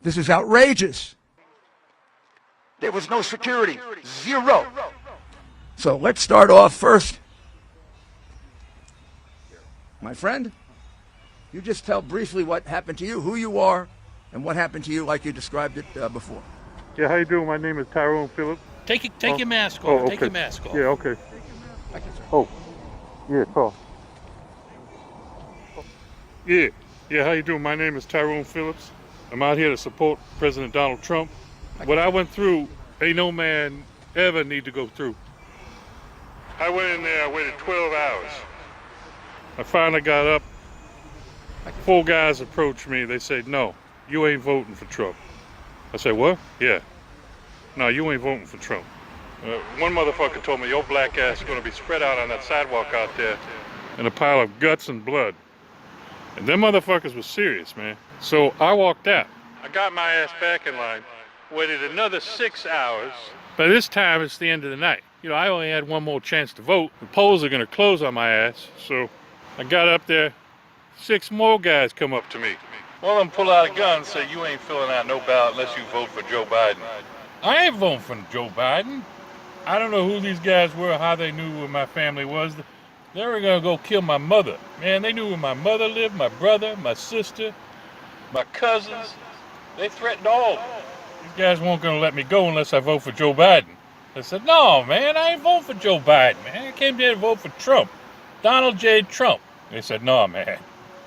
This is outrageous. There was no security. Zero. So let's start off first. My friend, you just tell briefly what happened to you, who you are, and what happened to you like you described it before. Yeah, how you doing? My name is Tyrone Phillips. Take your mask off. Okay. Take your mask off. Yeah, okay. Oh, yeah, Paul. Yeah, how you doing? My name is Tyrone Phillips. I'm out here to support President Donald Trump. What I went through, ain't no man ever need to go through. I went in there, I waited 12 hours. I finally got up. 4 guys approached me. They said, no, you ain't voting for Trump. I said, what? Yeah. No, you ain't voting for Trump. One motherfucker told me, your black ass is going to be spread out on that sidewalk out there in a pile of guts and blood. And them motherfuckers was serious, man. So I walked out. I got my ass back in line, waited another 6 hours. By this time, it's the end of the night. You know, I only had one more chance to vote. The polls are going to close on my ass. So I got up there. 6 more guys come up to me. One of them pull out a gun and say, you ain't filling out no ballot unless you vote for Joe Biden. I ain't voting for Joe Biden. I don't know who these guys were, how they knew where my family was. They were gonna go kill my mother. Man, they knew where my mother lived, my brother, my sister, my cousins. They threatened all. These guys weren't gonna let me go unless I vote for Joe Biden. I said, no, man, I ain't voting for Joe Biden, man. I came here to vote for Trump. Donald J. Trump. They said, no, man.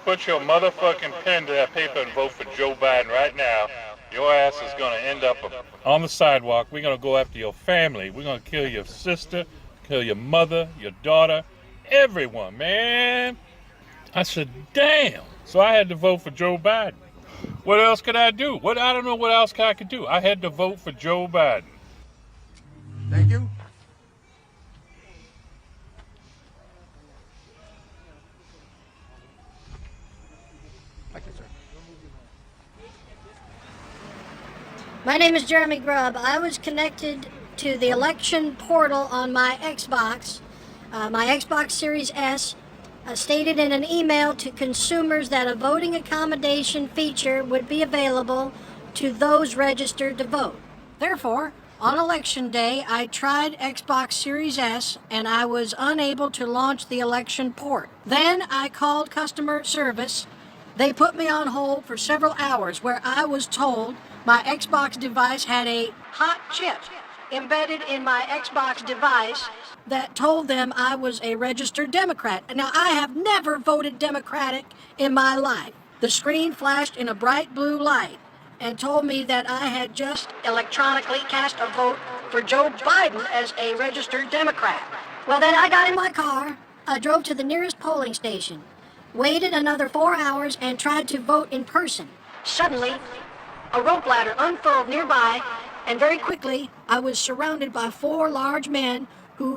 Put your motherfucking pen to that paper and vote for Joe Biden right now. Your ass is gonna end up on the sidewalk. We're gonna go after your family. We're gonna kill your sister, kill your mother, your daughter, everyone, man. I said, damn. So I had to vote for Joe Biden. What else could I do? I don't know what else I could do. I had to vote for Joe Biden. Thank you. Thank you, sir. My name is Jeremy Grubb. I was connected to the election portal on my Xbox. My Xbox Series S stated in an email to consumers that a voting accommodation feature would be available to those registered to vote. Therefore, on election day, I tried Xbox Series S and I was unable to launch the election port. Then I called customer service. They put me on hold for several hours where I was told my Xbox device had a hot chip embedded in my Xbox device that told them I was a registered Democrat. Now, I have never voted Democratic in my life. The screen flashed in a bright blue light and told me that I had just electronically cast a vote for Joe Biden as a registered Democrat. Well, then I got in my car, I drove to the nearest polling station, waited another 4 hours, and tried to vote in person. Suddenly, a rope ladder unfurled nearby, and very quickly, I was surrounded by 4 large men who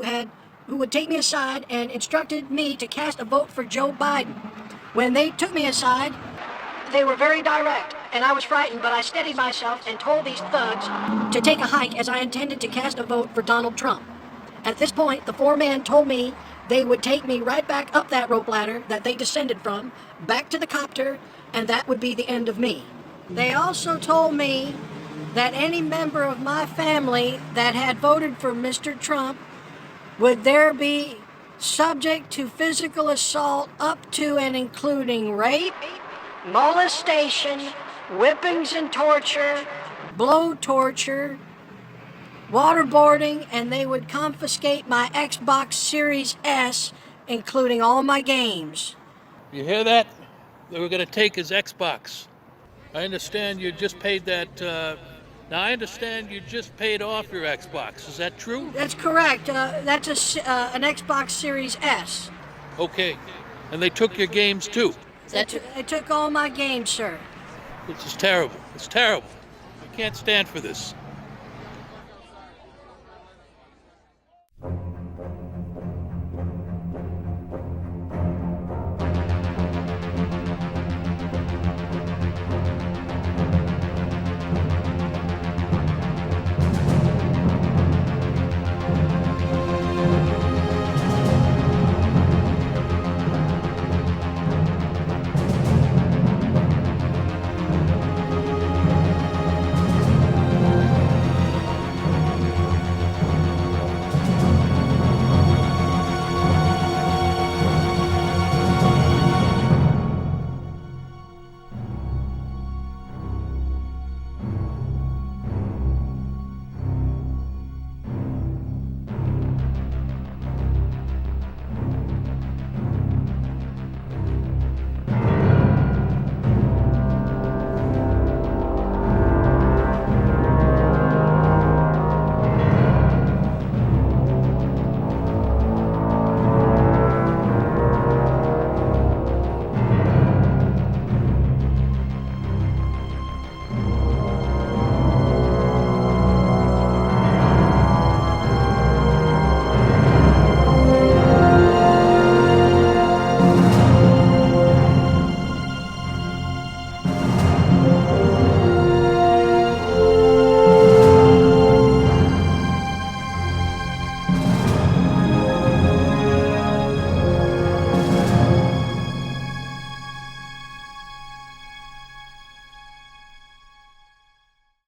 would take me aside and instructed me to cast a vote for Joe Biden. When they took me aside, they were very direct, and I was frightened, but I steadied myself and told these thugs to take a hike as I intended to cast a vote for Donald Trump. At this point, the 4 men told me they would take me right back up that rope ladder that they descended from, back to the copter, and that would be the end of me. They also told me that any member of my family that had voted for Mr. Trump would there be subject to physical assault up to and including rape, molestation, whippings and torture, blow torture, waterboarding, and they would confiscate my Xbox Series S, including all my games. You hear that? They were going to take his Xbox. I understand you just paid that. Now, I understand you just paid off your Xbox. Is that true? That's correct. That's an Xbox Series S. Okay. And they took your games, too? They took all my games, sir. This is terrible. It's terrible. I can't stand for this.